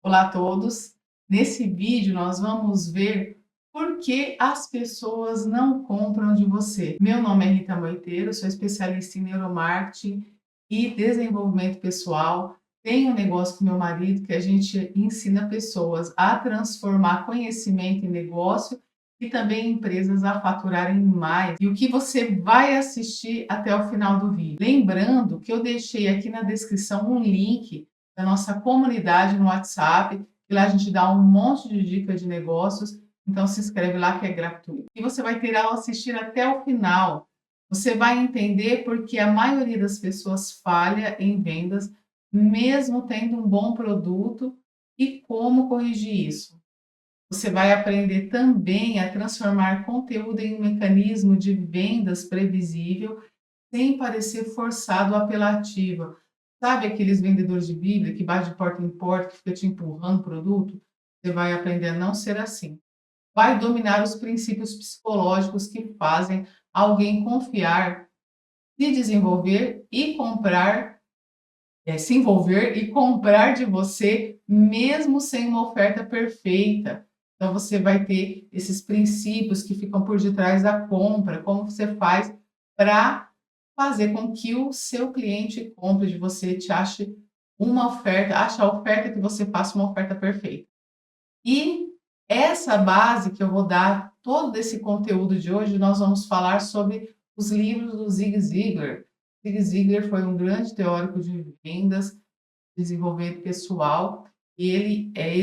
Olá a todos! Nesse vídeo nós vamos ver por que as pessoas não compram de você. Meu nome é Rita Moiteiro, sou especialista em neuromarketing e desenvolvimento pessoal. Tenho um negócio com meu marido que a gente ensina pessoas a transformar conhecimento em negócio e também empresas a faturarem mais. E o que você vai assistir até o final do vídeo. Lembrando que eu deixei aqui na descrição um link da nossa comunidade no WhatsApp, e lá a gente dá um monte de dicas de negócios, então se inscreve lá que é gratuito. E você vai ter ao assistir até o final, você vai entender porque a maioria das pessoas falha em vendas, mesmo tendo um bom produto, e como corrigir isso. Você vai aprender também a transformar conteúdo em um mecanismo de vendas previsível, sem parecer forçado ou apelativo. Sabe aqueles vendedores de Bíblia que vai de porta em porta, que fica te empurrando produto? Você vai aprender a não ser assim. Vai dominar os princípios psicológicos que fazem alguém confiar, se desenvolver e comprar, se envolver e comprar de você, mesmo sem uma oferta perfeita. Então você vai ter esses princípios que ficam por detrás da compra, como você faz para fazer com que o seu cliente compre de você, te ache uma oferta, ache a oferta que você faça uma oferta perfeita. E essa base que eu vou dar, todo esse conteúdo de hoje, nós vamos falar sobre os livros do Zig Ziglar. Zig Ziglar foi um grande teórico de vendas, desenvolvimento pessoal, e ele é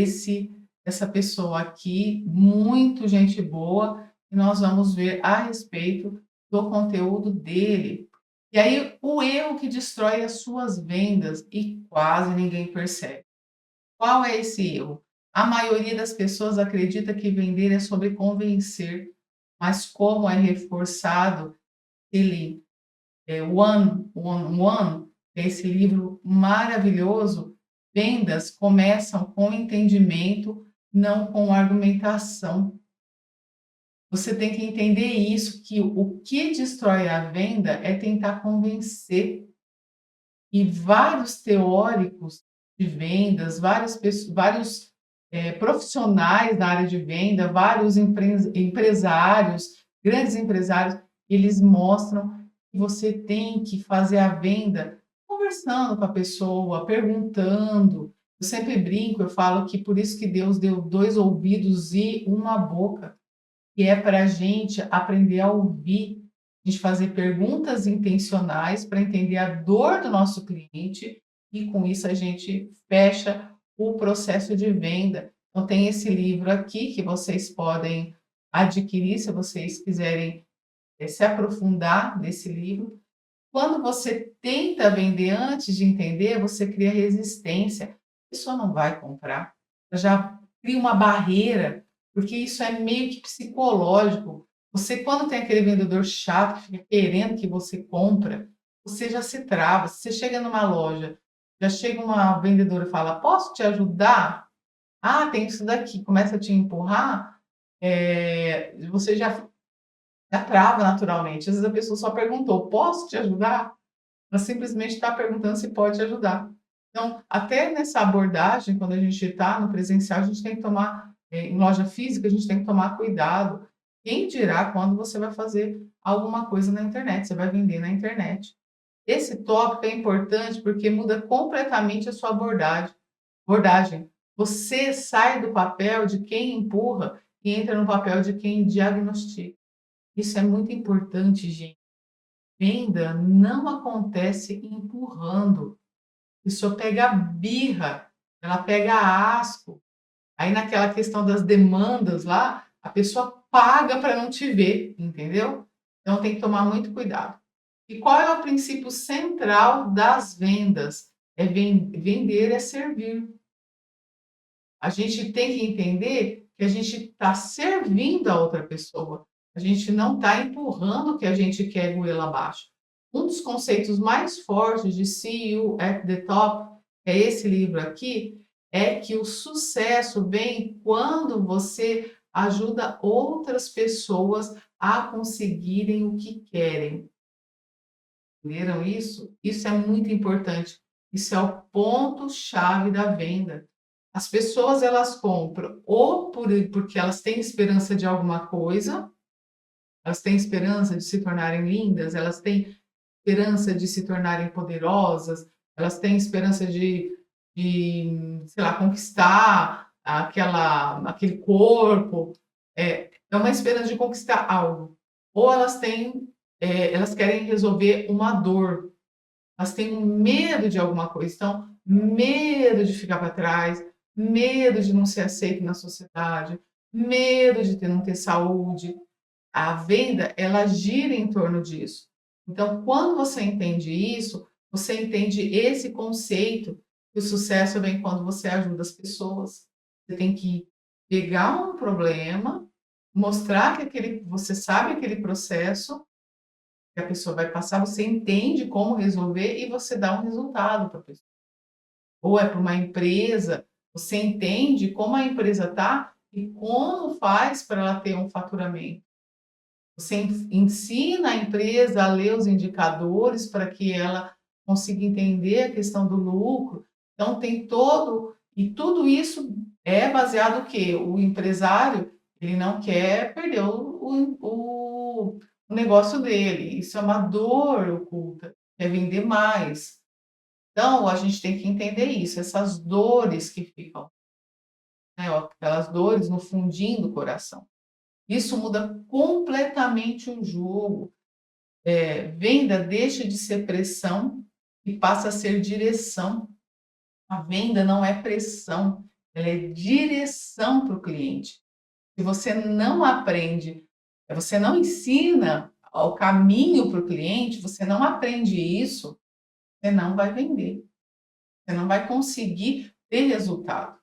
essa pessoa aqui, muito gente boa, e nós vamos ver a respeito do conteúdo dele. E aí, o erro que destrói as suas vendas e quase ninguém percebe. Qual é esse erro? A maioria das pessoas acredita que vender é sobre convencer, mas como é reforçado ele One on One, que é esse livro maravilhoso, vendas começam com entendimento, não com argumentação. Você tem que entender isso, que o que destrói a venda é tentar convencer. E vários teóricos de vendas, vários profissionais da área de venda, vários empresários, grandes empresários, eles mostram que você tem que fazer a venda conversando com a pessoa, perguntando. Eu sempre brinco, eu falo que por isso que Deus deu 2 ouvidos e uma boca, que é para a gente aprender a ouvir, a gente fazer perguntas intencionais para entender a dor do nosso cliente, e com isso a gente fecha o processo de venda. Então tem esse livro aqui que vocês podem adquirir se vocês quiserem se aprofundar nesse livro. Quando você tenta vender antes de entender, você cria resistência. A pessoa não vai comprar. Já cria uma barreira, porque isso é meio que psicológico. Você, quando tem aquele vendedor chato que fica querendo que você compra, você já se trava. Se você chega numa loja, já chega uma vendedora e fala: "Posso te ajudar? Ah, tem isso daqui", começa a te empurrar, você já trava naturalmente. Às vezes a pessoa só perguntou: "Posso te ajudar?" Ela simplesmente está perguntando se pode te ajudar. Então, até nessa abordagem, quando a gente está no presencial, a gente tem que tomar, em loja física, a gente tem que tomar cuidado. Quem dirá quando você vai fazer alguma coisa na internet, você vai vender na internet. Esse tópico é importante porque muda completamente a sua abordagem. Você sai do papel de quem empurra e entra no papel de quem diagnostica. Isso é muito importante, gente. Venda não acontece empurrando. A pessoa pega birra, ela pega asco. Aí naquela questão das demandas lá, a pessoa paga para não te ver, entendeu? Então tem que tomar muito cuidado. E qual é o princípio central das vendas? Vender é servir. A gente tem que entender que a gente está servindo a outra pessoa. A gente não está empurrando o que a gente quer goela abaixo. Um dos conceitos mais fortes de See You at the Top, é esse livro aqui, é que o sucesso vem quando você ajuda outras pessoas a conseguirem o que querem. Entenderam isso? Isso é muito importante. Isso é o ponto-chave da venda. As pessoas elas compram ou porque elas têm esperança de alguma coisa, elas têm esperança de se tornarem lindas, elas têm esperança de se tornarem poderosas, elas têm esperança sei lá, conquistar aquele corpo, é uma esperança de conquistar algo. Ou elas querem resolver uma dor, elas têm um medo de alguma coisa, então, medo de ficar para trás, medo de não ser aceito na sociedade, medo de não ter saúde. A venda, ela gira em torno disso. Então, quando você entende isso, você entende esse conceito que o sucesso vem quando você ajuda as pessoas. Você tem que pegar um problema, mostrar que você sabe aquele processo que a pessoa vai passar, você entende como resolver e você dá um resultado para a pessoa. Ou é para uma empresa, você entende como a empresa está e como faz para ela ter um faturamento. Você ensina a empresa a ler os indicadores para que ela consiga entender a questão do lucro. Então tem e tudo isso é baseado no quê? O empresário, ele não quer perder o negócio dele. Isso é uma dor oculta, quer vender mais. Então a gente tem que entender isso, essas dores que ficam, né, ó, aquelas dores no fundinho do coração. Isso muda completamente o jogo. Venda deixa de ser pressão e passa a ser direção. A venda não é pressão, ela é direção para o cliente. Se você não aprende, você não ensina o caminho para o cliente, você não aprende isso, você não vai vender. Você não vai conseguir ter resultado.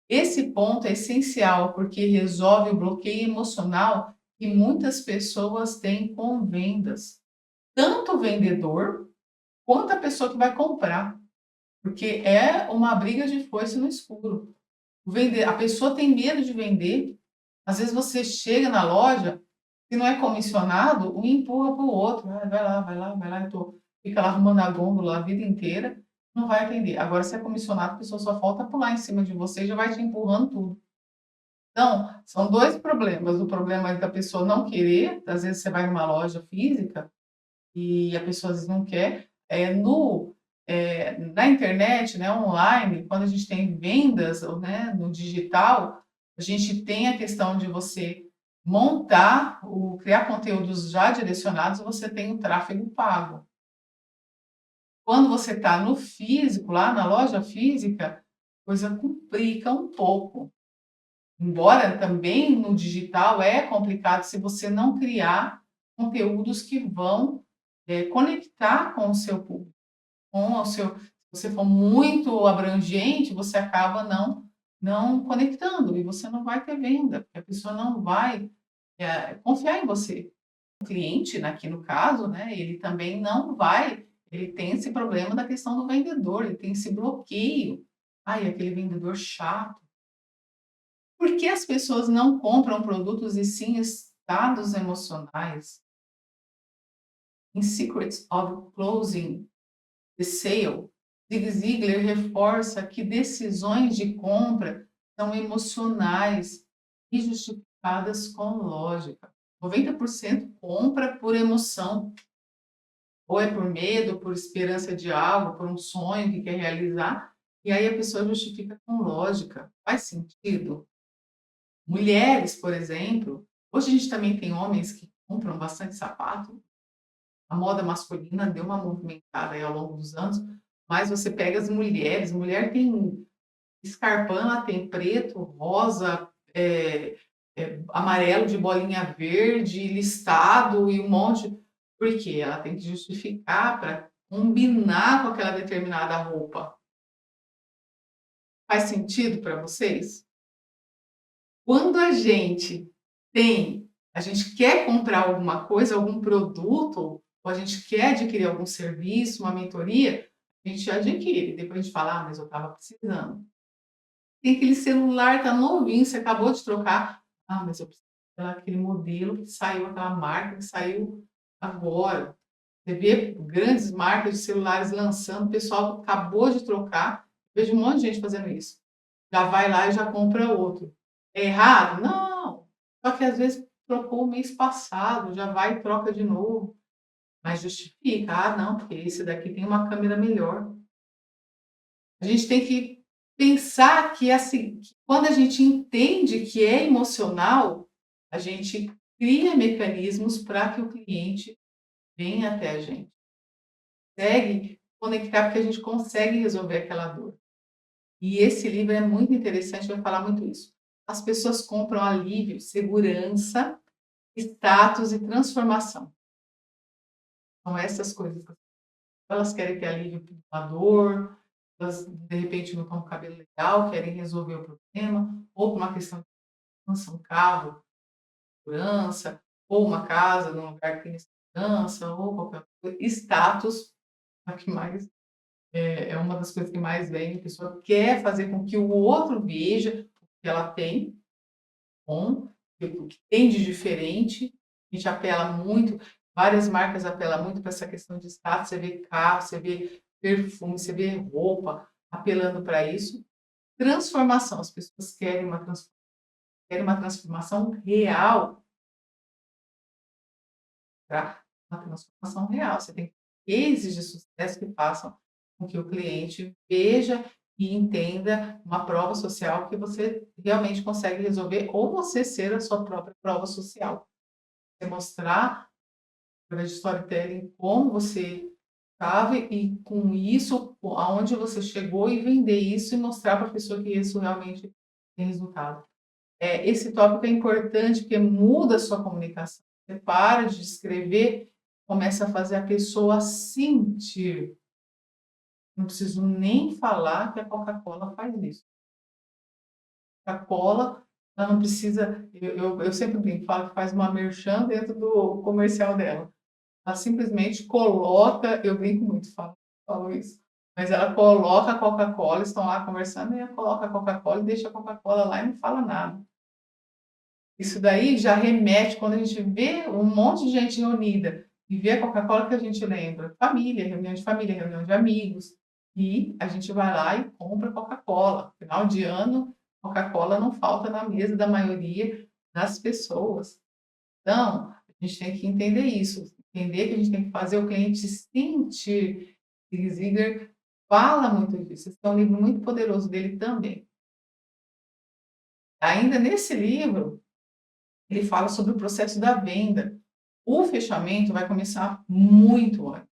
Esse ponto é essencial porque resolve o bloqueio emocional que muitas pessoas têm com vendas. Tanto o vendedor quanto a pessoa que vai comprar, porque é uma briga de foice no escuro. A pessoa tem medo de vender. Às vezes você chega na loja, se não é comissionado, um empurra para o outro. Ah, vai lá, vai lá, vai lá. Fica lá arrumando a gôndola a vida inteira, não vai atender. Agora, se é comissionado, a pessoa só falta pular em cima de você e já vai te empurrando tudo. Então, são dois problemas. O problema é da pessoa não querer, às vezes você vai numa loja física e a pessoa às vezes não quer. Na internet, né, online, quando a gente tem vendas, né, no digital, a gente tem a questão de você criar conteúdos já direcionados, você tem o tráfego pago. Quando você está no físico, lá na loja física, a coisa complica um pouco. Embora também no digital é complicado se você não criar conteúdos que vão conectar com o seu público, se você for muito abrangente, você acaba não conectando e você não vai ter venda, porque a pessoa não vai confiar em você. O cliente, aqui no caso, né, ele também não vai, ele tem esse problema da questão do vendedor, ele tem esse bloqueio. Ai, aquele vendedor chato. Por que as pessoas não compram produtos e sim estados emocionais? Em Secrets of Closing the Sale, Zig Ziglar reforça que decisões de compra são emocionais e justificadas com lógica. 90% compra por emoção, ou é por medo, por esperança de algo, por um sonho que quer realizar, e aí a pessoa justifica com lógica. Faz sentido? Mulheres, por exemplo, hoje a gente também tem homens que compram bastante sapato. A moda masculina deu uma movimentada aí ao longo dos anos, mas você pega as mulheres, mulher tem escarpana, tem preto, rosa, amarelo de bolinha verde, listado e um monte. Por quê? Ela tem que justificar para combinar com aquela determinada roupa. Faz sentido para vocês? Quando a gente quer comprar alguma coisa, algum produto, ou a gente quer adquirir algum serviço, uma mentoria, a gente adquire. Depois a gente fala, mas eu estava precisando. Tem aquele celular, tá novinho, você acabou de trocar. Ah, mas eu preciso daquele modelo que saiu, aquela marca que saiu agora. Você vê grandes marcas de celulares lançando, o pessoal acabou de trocar. Vejo um monte de gente fazendo isso. já vai lá e já compra outro. É errado? Não. Só que às vezes trocou o mês passado, já vai e troca de novo, mas justifica: "Ah, não, porque esse daqui tem uma câmera melhor". A gente tem que pensar que, assim, que quando a gente entende que é emocional, a gente cria mecanismos para que o cliente venha até a gente. Consegue conectar, porque a gente consegue resolver aquela dor. E esse livro é muito interessante, vai falar muito isso. As pessoas compram alívio, segurança, status e transformação. São essas coisas. Elas querem ter alívio para uma dor, elas de repente não estão com o cabelo legal, querem resolver o problema, ou por uma questão de segurança, um carro, segurança, ou uma casa num lugar que tem segurança, ou qualquer coisa. Status, a que mais é uma das coisas que mais vem, a pessoa quer fazer com que o outro veja o que ela tem bom, o que tem de diferente. A gente apela muito, várias marcas apelam muito para essa questão de status, você vê carro, você vê perfume, você vê roupa apelando para isso. Transformação, as pessoas querem uma transformação real, tá? Uma transformação real, você tem cases de sucesso que façam com que o cliente veja e entenda uma prova social que você realmente consegue resolver, ou você ser a sua própria prova social. Você mostrar, através de storytelling, como você estava e com isso, aonde você chegou e vender isso e mostrar para a pessoa que isso realmente tem resultado. Esse tópico é importante porque muda a sua comunicação. Você para de escrever, começa a fazer a pessoa sentir. Não preciso nem falar que a Coca-Cola faz isso. A Coca-Cola, ela não precisa, eu sempre brinco, falo que faz uma merchan dentro do comercial dela. Ela simplesmente coloca, eu brinco muito, falo isso, mas ela coloca a Coca-Cola, estão lá conversando, e ela coloca a Coca-Cola e deixa a Coca-Cola lá e não fala nada. Isso daí já remete, quando a gente vê um monte de gente reunida e vê a Coca-Cola, que a gente lembra? Família, reunião de amigos, e a gente vai lá e compra Coca-Cola. Final de ano, Coca-Cola não falta na mesa da maioria das pessoas. Então, a gente tem que entender isso, entender que a gente tem que fazer o cliente sentir. Zig Ziglar fala muito disso, esse é um livro muito poderoso dele também. Ainda nesse livro, ele fala sobre o processo da venda. O fechamento vai começar muito antes.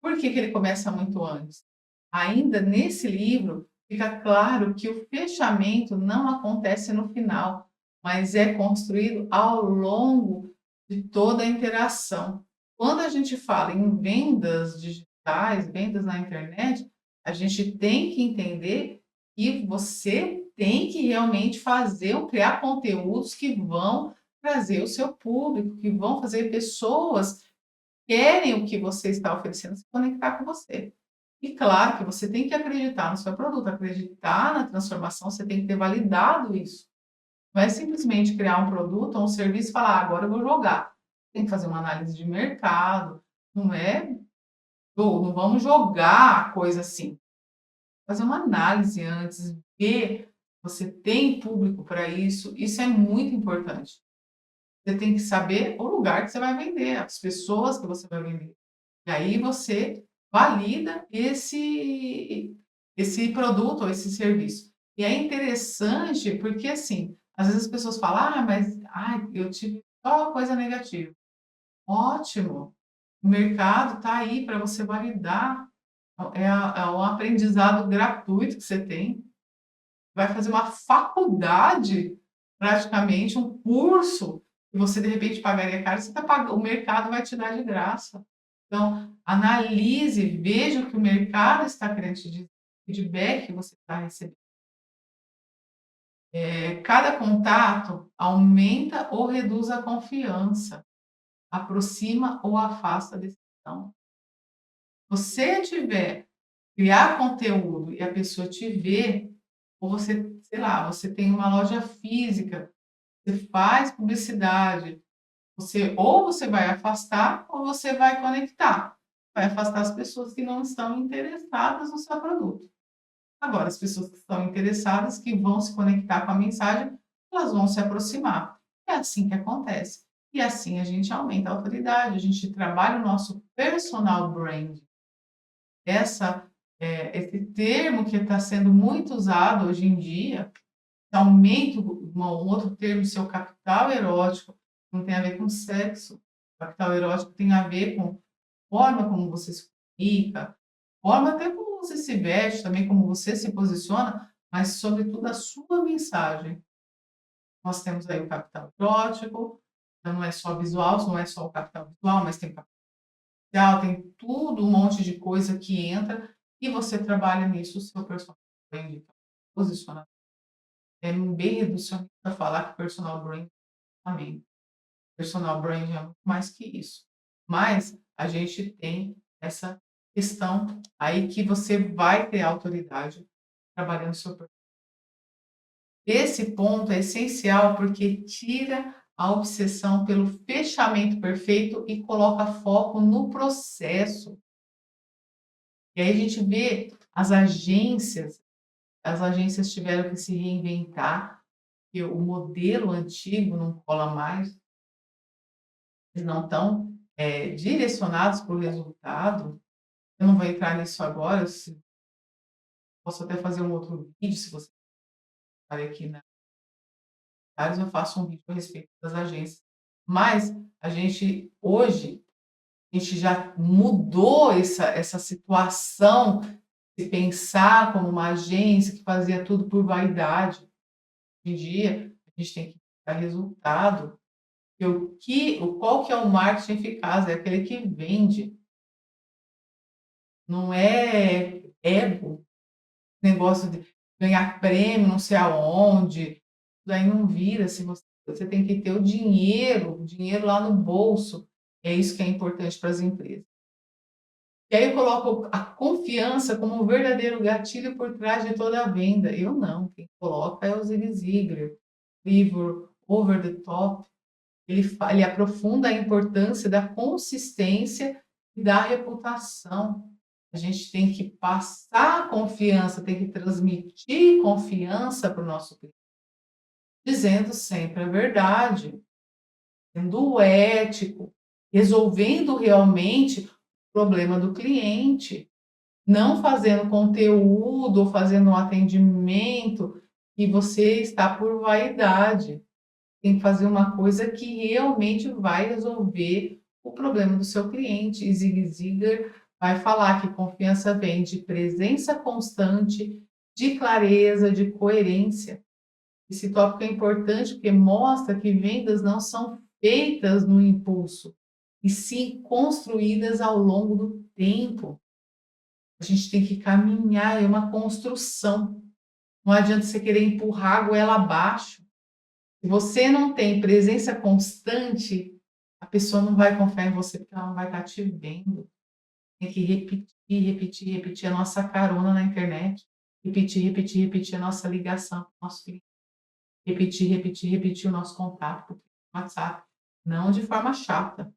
Por que que ele começa muito antes? Ainda nesse livro, fica claro que o fechamento não acontece no final, mas é construído ao longo de toda a interação. Quando a gente fala em vendas digitais, vendas na internet, a gente tem que entender que você tem que realmente criar conteúdos que vão trazer o seu público, que vão fazer pessoas que querem o que você está oferecendo se conectar com você. E claro que você tem que acreditar no seu produto, acreditar na transformação, você tem que ter validado isso. Não é simplesmente criar um produto ou um serviço e falar: "Ah, agora eu vou jogar". Tem que fazer uma análise de mercado, não é, não vamos jogar a coisa assim. Fazer uma análise antes, ver, você tem público para isso é muito importante. Você tem que saber o lugar que você vai vender, as pessoas que você vai vender. E aí você valida esse produto ou esse serviço. E é interessante porque, assim, às vezes as pessoas falam: "Ah, mas ai, eu tive só coisa negativa". Ótimo, o mercado está aí para você validar, é um aprendizado gratuito que você tem. Vai fazer uma faculdade, praticamente, um curso que você de repente pagaria caro, você tá paga o mercado vai te dar de graça. Então, analise, veja o que o mercado está querendo te dizer, que feedback que você está recebendo. Cada contato aumenta ou reduz a confiança, aproxima ou afasta a decisão. Você tiver criar conteúdo e a pessoa te ver, ou você, sei lá, você tem uma loja física, você faz publicidade, você vai afastar ou você vai conectar. Vai afastar as pessoas que não estão interessadas no seu produto. Agora, as pessoas que estão interessadas, que vão se conectar com a mensagem, elas vão se aproximar. É assim que acontece. E assim a gente aumenta a autoridade, a gente trabalha o nosso personal brand. Essa, esse termo que está sendo muito usado hoje em dia, aumenta um outro termo, seu capital erótico, não tem a ver com sexo. Capital erótico tem a ver com forma como você se comunica, forma até como você se veste, também como você se posiciona, mas sobretudo a sua mensagem. Nós temos aí o capital erótico, então não é só visual, não é só o capital visual, mas tem capital social, tem tudo, um monte de coisa que entra e você trabalha nisso, o seu personal brand, posicionamento. É bem reducionista falar que personal brand é também. Personal brand é muito mais que isso. Mas a gente tem essa questão aí que você vai ter autoridade trabalhando seu perfil. Esse ponto é essencial porque tira a obsessão pelo fechamento perfeito e coloca foco no processo. E aí a gente vê as agências tiveram que se reinventar, porque o modelo antigo não cola mais, eles não estão direcionados para o resultado. Eu não vou entrar nisso agora, posso até fazer um outro vídeo, se você quiser aqui na área, eu faço um vídeo a respeito das agências. Mas a gente, hoje, a gente já mudou essa situação de pensar como uma agência que fazia tudo por vaidade. Hoje em dia, a gente tem que dar resultado. E qual que é o marketing eficaz? É aquele que vende, não é ego, negócio de ganhar prêmio não sei aonde, isso daí não vira, se você tem que ter o dinheiro lá no bolso, é isso que é importante para as empresas. E aí eu coloco a confiança como um verdadeiro gatilho por trás de toda a venda. Eu não, quem coloca é o Zig Ziglar, livro Over the Top, ele aprofunda a importância da consistência e da reputação. A gente tem que passar confiança, tem que transmitir confiança para o nosso cliente, dizendo sempre a verdade, sendo ético, resolvendo realmente o problema do cliente, não fazendo conteúdo ou fazendo um atendimento que você está por vaidade. Tem que fazer uma coisa que realmente vai resolver o problema do seu cliente. E Zig Ziglar vai falar que confiança vem de presença constante, de clareza, de coerência. Esse tópico é importante porque mostra que vendas não são feitas no impulso, e sim construídas ao longo do tempo. A gente tem que caminhar, é uma construção. Não adianta você querer empurrar a goela abaixo. Se você não tem presença constante, a pessoa não vai confiar em você porque ela não vai estar te vendo. Tem que repetir, repetir, repetir a nossa carona na internet. Repetir, repetir, repetir a nossa ligação com o nosso cliente. Repetir, repetir, repetir o nosso contato no WhatsApp. Não de forma chata,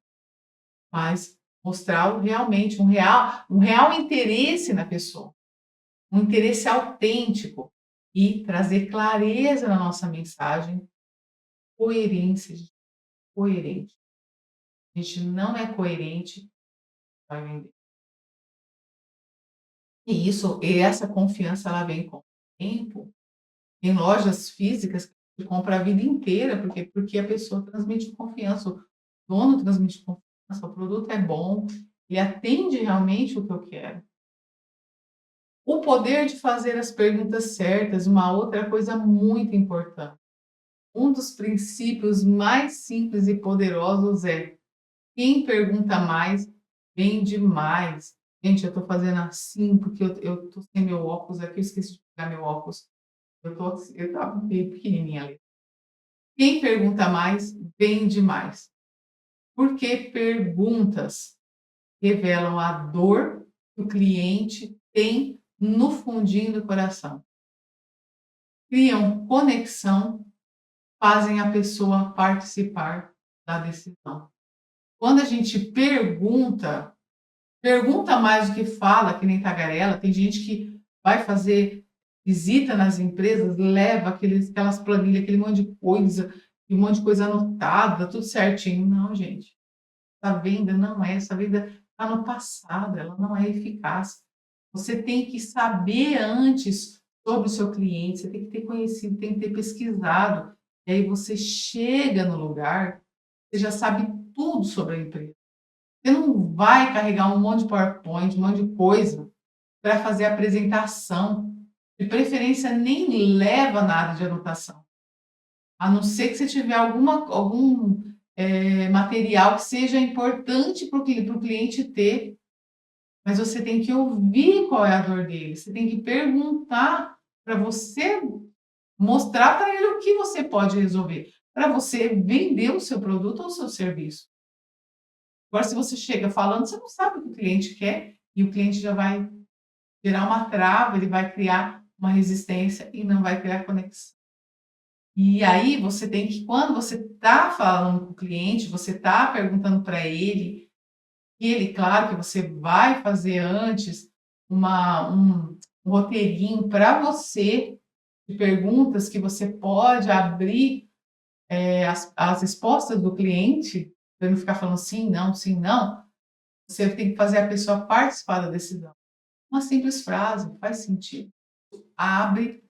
mas mostrar realmente um real interesse na pessoa. Um interesse autêntico. E trazer clareza na nossa mensagem, coerência, coerente. A gente não é coerente, vai vender. E essa confiança ela vem com o tempo. Tem lojas físicas que você compra a vida inteira, porque a pessoa transmite confiança, o dono transmite confiança, o produto é bom, ele atende realmente o que eu quero. O poder de fazer as perguntas certas, uma outra coisa muito importante. Um dos princípios mais simples e poderosos é: quem pergunta mais, vende mais. Gente, eu estou fazendo assim, porque eu tô sem meu óculos aqui, eu esqueci de pegar meu óculos. Eu estava meio pequenininha ali. Quem pergunta mais, vende mais. Porque perguntas revelam a dor que o cliente tem no fundinho do coração. Criam conexão, fazem a pessoa participar da decisão. Quando a gente pergunta mais do que fala, que nem tagarela. Tem gente que vai fazer visita nas empresas, leva aquelas planilhas, aquele monte de coisa, e um monte de coisa anotada, tudo certinho. Não, gente, essa venda não é, essa venda está no passado, ela não é eficaz. Você tem que saber antes sobre o seu cliente, você tem que ter conhecido, tem que ter pesquisado. E aí você chega no lugar, você já sabe tudo sobre a empresa. Você não vai carregar um monte de PowerPoint, um monte de coisa para fazer a apresentação. De preferência, nem leva nada de anotação, a não ser que você tiver algum material que seja importante para o cliente ter, mas você tem que ouvir qual é a dor dele, você tem que perguntar para você mostrar para ele o que você pode resolver, para você vender o seu produto ou o seu serviço. Agora, se você chega falando, você não sabe o que o cliente quer e o cliente já vai gerar uma trava, ele vai criar uma resistência e não vai criar conexão. E aí você tem que, quando você está falando com o cliente, você está perguntando para ele, e ele, claro que você vai fazer antes um roteirinho para você de perguntas que você pode abrir as respostas do cliente, para não ficar falando sim, não. Você tem que fazer a pessoa participar da decisão. Uma simples frase, faz sentido. Abre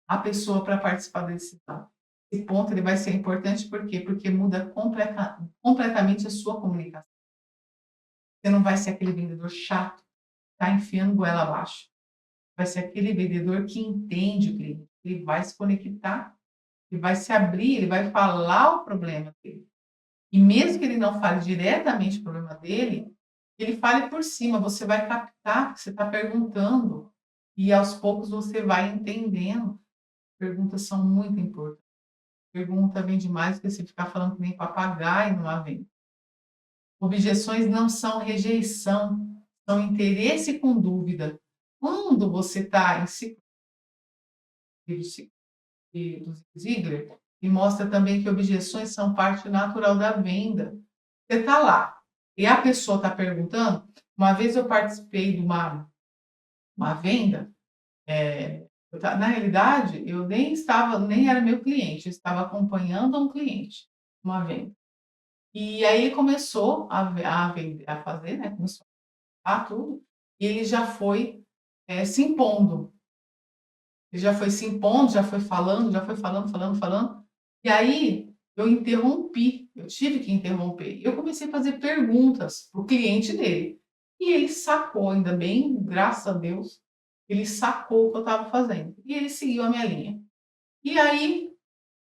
a pessoa para participar da decisão. Esse ponto ele vai ser importante por quê? Porque muda completamente a sua comunicação. Você não vai ser aquele vendedor chato, tá enfiando goela abaixo. Vai ser aquele vendedor que entende o cliente. Ele vai se conectar, ele vai se abrir, ele vai falar o problema dele. E mesmo que ele não fale diretamente o problema dele, ele fale por cima, você vai captar que você está perguntando e aos poucos você vai entendendo. Perguntas são muito importantes. Pergunta vende mais do que você ficar falando que nem papagaio numa venda. Objeções não são rejeição, são interesse com dúvida. Quando você está em ciclo do Ziegler, e mostra também que objeções são parte natural da venda. Você está lá e a pessoa está perguntando. Uma vez eu participei de uma venda, na realidade, eu nem era meu cliente, eu estava acompanhando um cliente, uma venda. E aí ele começou a fazer, né, começou a tudo, e ele já foi, se impondo. Ele já foi se impondo, já foi falando, e aí eu interrompi, eu tive que interromper. Eu comecei a fazer perguntas para o cliente dele, e ele sacou, ainda bem, graças a Deus, ele sacou o que eu estava fazendo, e ele seguiu a minha linha. E aí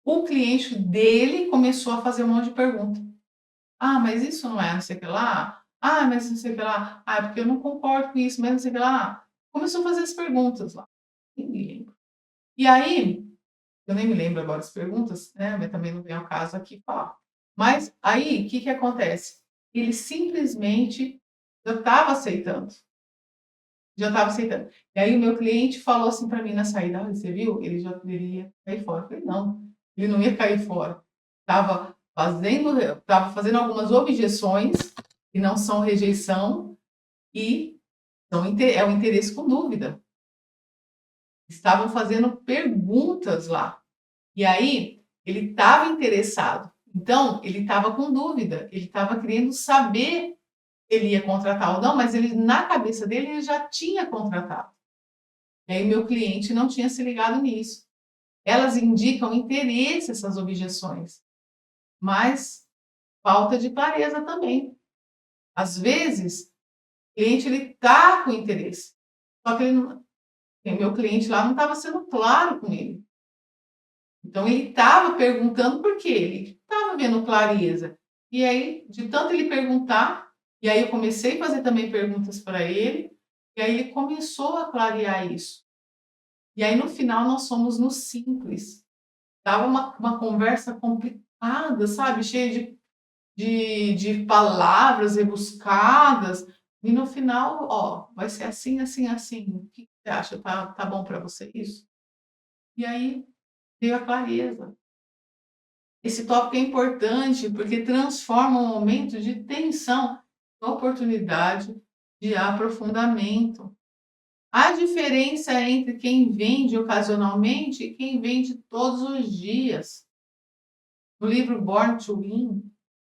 o cliente dele começou a fazer um monte de pergunta. Ah, mas isso não é não sei o que lá. Ah, mas não sei o que lá. Ah, é porque eu não concordo com isso, mas não sei o que lá. Começou a fazer as perguntas lá. Nem me lembro. E aí, eu nem me lembro agora as perguntas, né? Mas também não vem ao caso aqui falar. Mas aí, o que que acontece? Ele simplesmente já estava aceitando. Já estava aceitando. E aí o meu cliente falou assim para mim na saída: "Olha, você viu? Ele já poderia cair fora." Eu falei: "Não, ele não ia cair fora. Estava fazendo algumas objeções que não são rejeição e é o interesse com dúvida. Estavam fazendo perguntas lá. E aí ele estava interessado. Então ele estava com dúvida. Ele estava querendo saber se ele ia contratar ou não, mas ele na cabeça dele ele já tinha contratado. E aí meu cliente não tinha se ligado nisso. Elas indicam interesse, essas objeções, mas falta de clareza também. Às vezes, o cliente ele tá com interesse, só que o meu cliente lá não estava sendo claro com ele. Então ele estava perguntando por quê, ele estava vendo clareza. E aí, de tanto ele perguntar, e aí eu comecei a fazer também perguntas para ele, e aí ele começou a clarear isso. E aí no final nós somos no simples. Tava uma conversa complicada, sabe, cheia de palavras rebuscadas, e no final, ó, vai ser assim, assim, assim. O que você acha? Tá bom para você isso? E aí veio a clareza. Esse tópico é importante porque transforma um momento de tensão em oportunidade de aprofundamento. A diferença entre quem vende ocasionalmente e quem vende todos os dias. No livro Born to Win,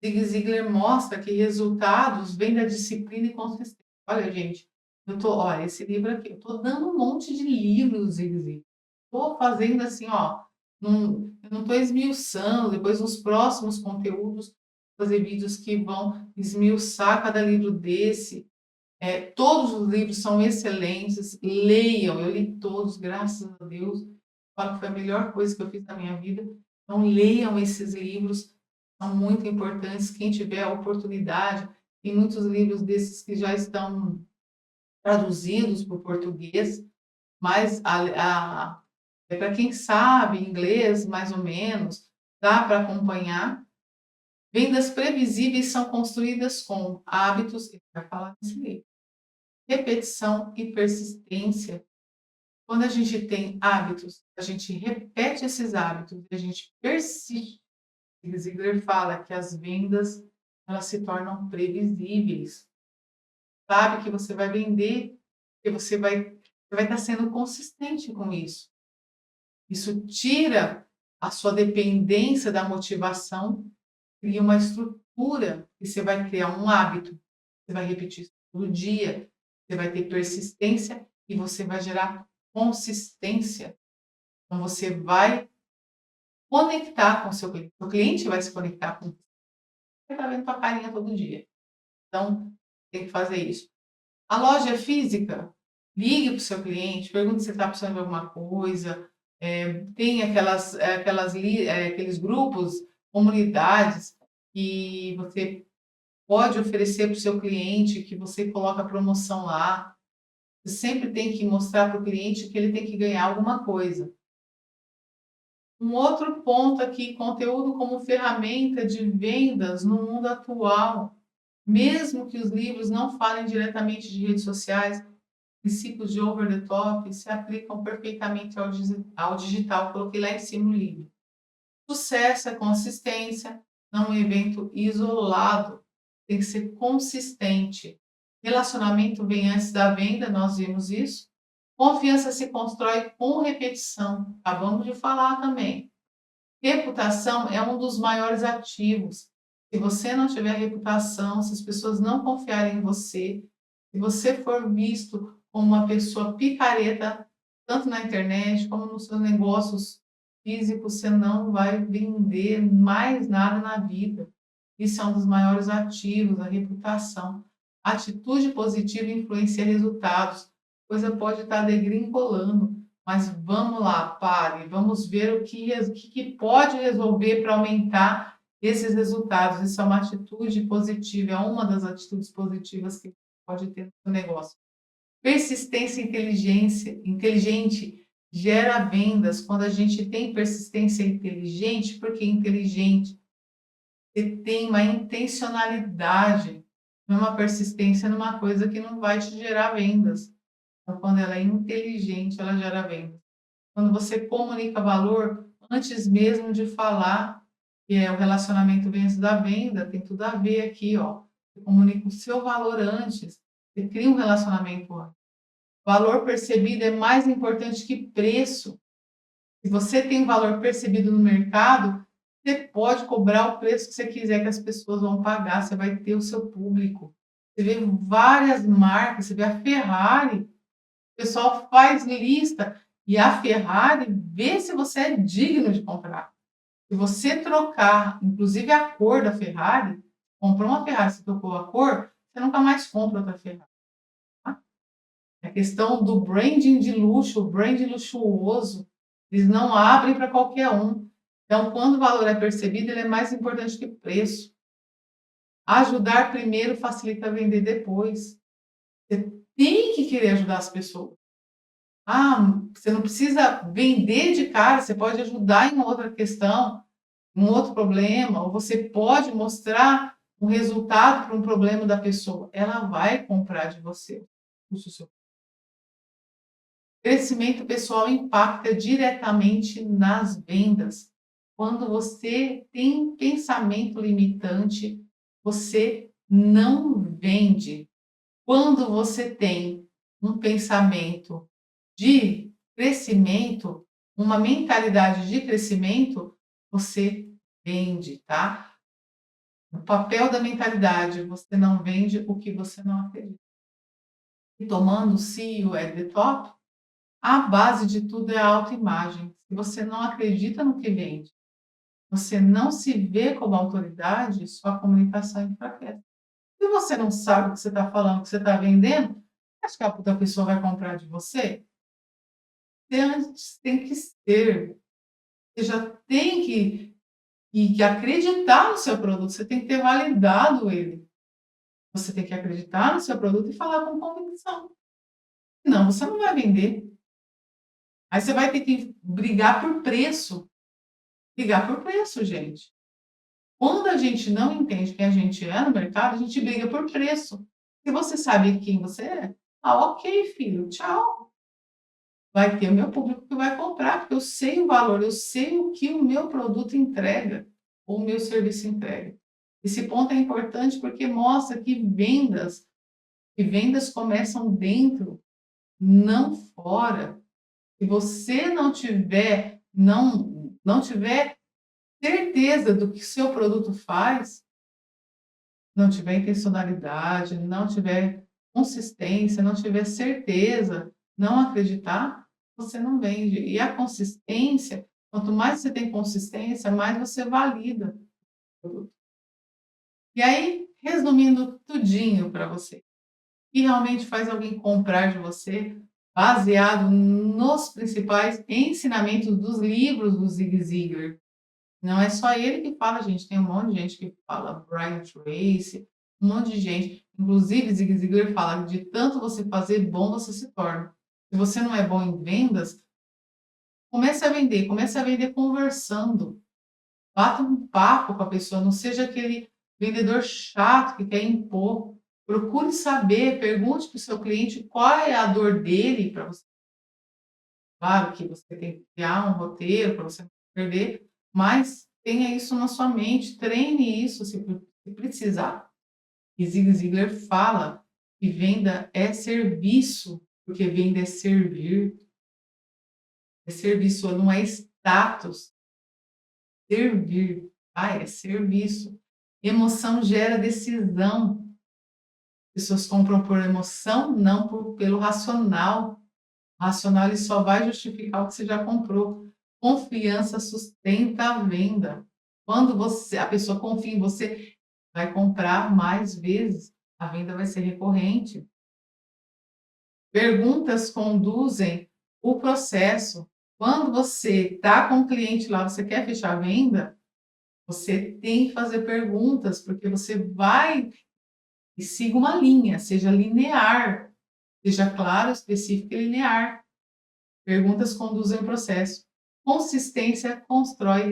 Zig Ziglar mostra que resultados vêm da disciplina e consistência. Olha, gente, olha, esse livro aqui, eu tô dando um monte de livros do Zig Ziglar. Tô fazendo assim, ó, eu não tô esmiuçando, depois nos próximos conteúdos, fazer vídeos que vão esmiuçar cada livro desse. Todos os livros são excelentes, leiam, eu li todos, graças a Deus, falo que foi a melhor coisa que eu fiz na minha vida. Então, leiam esses livros, são muito importantes. Quem tiver a oportunidade, tem muitos livros desses que já estão traduzidos para o português, mas para quem sabe inglês, mais ou menos, dá para acompanhar. Vendas previsíveis são construídas com hábitos, ele vai falar nesse livro, repetição e persistência. Quando a gente tem hábitos, a gente repete esses hábitos e a gente persiste. O Ziegler fala que as vendas elas se tornam previsíveis. Sabe que você vai vender, que você vai estar sendo consistente com isso. Isso tira a sua dependência da motivação, cria uma estrutura e você vai criar um hábito. Você vai repetir isso todo dia, você vai ter persistência e você vai gerar consistência. Então, você vai conectar com o seu cliente. O cliente vai se conectar com você. Você está vendo tua carinha todo dia. Então, tem que fazer isso. A loja é física, ligue para o seu cliente, pergunte se está precisando de alguma coisa. Tem aqueles grupos, comunidades, que você pode oferecer para o seu cliente, que você coloca promoção lá. Você sempre tem que mostrar para o cliente que ele tem que ganhar alguma coisa. Um outro ponto aqui, conteúdo como ferramenta de vendas no mundo atual. Mesmo que os livros não falem diretamente de redes sociais, princípios de over the top se aplicam perfeitamente ao digital. Coloquei lá em cima o livro. Sucesso é consistência, não um evento isolado. Tem que ser consistente. Relacionamento vem antes da venda, nós vimos isso. Confiança se constrói com repetição. Acabamos de falar também. Reputação é um dos maiores ativos. Se você não tiver reputação, se as pessoas não confiarem em você, se você for visto como uma pessoa picareta, tanto na internet como nos seus negócios físicos, você não vai vender mais nada na vida. Isso é um dos maiores ativos, a reputação. Atitude positiva influencia resultados. A coisa pode estar degringolando, mas vamos lá, pare, vamos ver o que pode resolver para aumentar esses resultados. Isso é uma atitude positiva, é uma das atitudes positivas que pode ter no seu negócio. Persistência inteligente gera vendas. Quando a gente tem persistência inteligente, por que inteligente? Você tem uma intencionalidade, não é uma persistência numa coisa que não vai te gerar vendas. Então, quando ela é inteligente, ela gera vendas. Quando você comunica valor antes mesmo de falar, que é o relacionamento vem antes da venda, tem tudo a ver aqui, ó. Você comunica o seu valor antes, você cria um relacionamento antes. Valor percebido é mais importante que preço. Se você tem um valor percebido no mercado, você pode cobrar o preço que você quiser que as pessoas vão pagar, você vai ter o seu público. Você vê várias marcas, você vê a Ferrari, o pessoal faz lista e a Ferrari vê se você é digno de comprar. Se você trocar, inclusive a cor da Ferrari, comprou uma Ferrari, você trocou a cor, você nunca mais compra outra Ferrari. Tá? A questão do branding de luxo, o branding luxuoso, eles não abrem para qualquer um. Então, quando o valor é percebido, ele é mais importante que preço. Ajudar primeiro facilita vender depois. Você tem que querer ajudar as pessoas. Você não precisa vender de cara, você pode ajudar em uma outra questão, um outro problema, ou você pode mostrar um resultado para um problema da pessoa. Ela vai comprar de você. O seu crescimento pessoal impacta diretamente nas vendas. Quando você tem pensamento limitante, você não vende. Quando você tem um pensamento de crescimento, uma mentalidade de crescimento, você vende, tá? O papel da mentalidade, você não vende o que você não acredita. E tomando o CEO at the top, a base de tudo é a autoimagem. Se você não acredita no que vende, você não se vê como autoridade, sua comunicação enfraquece. Se você não sabe o que você está falando, o que você está vendendo, acho que a outra pessoa vai comprar de você? Você antes tem que ser, você já tem que acreditar no seu produto, você tem que ter validado ele. Você tem que acreditar no seu produto e falar com convicção. Senão você não vai vender. Aí você vai ter que brigar por preço. Brigar por preço, gente. Quando a gente não entende quem a gente é no mercado, a gente briga por preço. Se você sabe quem você é, ok, filho, tchau. Vai ter o meu público que vai comprar, porque eu sei o valor, eu sei o que o meu produto entrega, ou o meu serviço entrega. Esse ponto é importante porque mostra que vendas começam dentro, não fora. Se você não tiver certeza do que seu produto faz, não tiver intencionalidade, não tiver consistência, não tiver certeza, não acreditar, você não vende. E a consistência, quanto mais você tem consistência, mais você valida o produto. E aí, resumindo tudinho para você, o que realmente faz alguém comprar de você, baseado nos principais ensinamentos dos livros do Zig Ziglar. Não é só ele que fala, gente, tem um monte de gente que fala, Brian Tracy, um monte de gente. Inclusive, Zig Ziglar fala que de tanto você fazer bom, você se torna. Se você não é bom em vendas, comece a vender conversando. Bata um papo com a pessoa, não seja aquele vendedor chato que quer impor. Procure saber, pergunte para o seu cliente qual é a dor dele para você. Claro que você tem que criar um roteiro para você não perder, mas tenha isso na sua mente, treine isso se precisar. E Zig Ziglar fala que venda é serviço, porque venda é serviço, não é status, servir, é serviço. Emoção gera decisão. Pessoas compram por emoção, não pelo racional. O racional ele só vai justificar o que você já comprou. Confiança sustenta a venda. Quando a pessoa confia em você, vai comprar mais vezes. A venda vai ser recorrente. Perguntas conduzem o processo. Quando você está com o cliente lá, você quer fechar a venda, você tem que fazer perguntas, porque você vai e siga uma linha, seja linear, seja claro, específico e linear. Perguntas conduzem o processo. Consistência constrói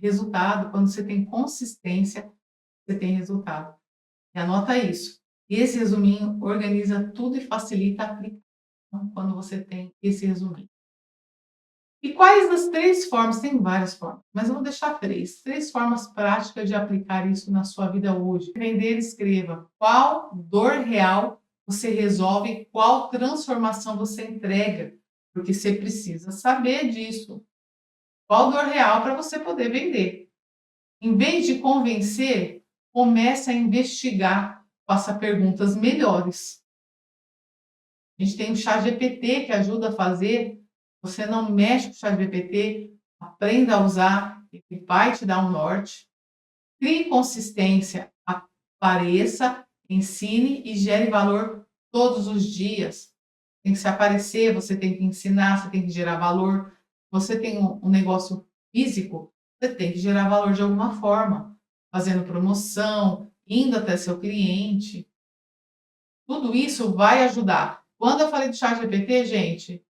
resultado. Quando você tem consistência, você tem resultado. E anota isso. E esse resuminho organiza tudo e facilita a aplicação quando você tem esse resuminho. E quais das 3 formas? Tem várias formas, mas eu vou deixar 3. 3 formas práticas de aplicar isso na sua vida hoje. Vender, escreva qual dor real você resolve, qual transformação você entrega, porque você precisa saber disso. Qual dor real para você poder vender. Em vez de convencer, comece a investigar, faça perguntas melhores. A gente tem o ChatGPT que ajuda a fazer. Você não mexe com o ChatGPT, aprenda a usar, ele vai te dar um norte. Crie consistência, apareça, ensine e gere valor todos os dias. Tem que se aparecer, você tem que ensinar, você tem que gerar valor. Você tem um negócio físico, você tem que gerar valor de alguma forma, fazendo promoção, indo até seu cliente. Tudo isso vai ajudar. Quando eu falei de ChatGPT, gente,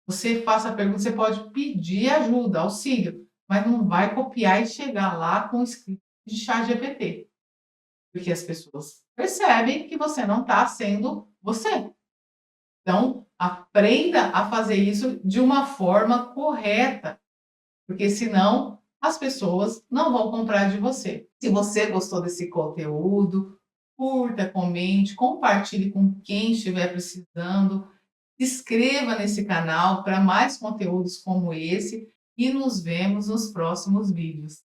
você faça a pergunta, você pode pedir ajuda, auxílio, mas não vai copiar e chegar lá com o script de ChatGPT, porque as pessoas percebem que você não está sendo você. Então, aprenda a fazer isso de uma forma correta, porque senão as pessoas não vão comprar de você. Se você gostou desse conteúdo, curta, comente, compartilhe com quem estiver precisando. inscreva nesse canal para mais conteúdos como esse e nos vemos nos próximos vídeos.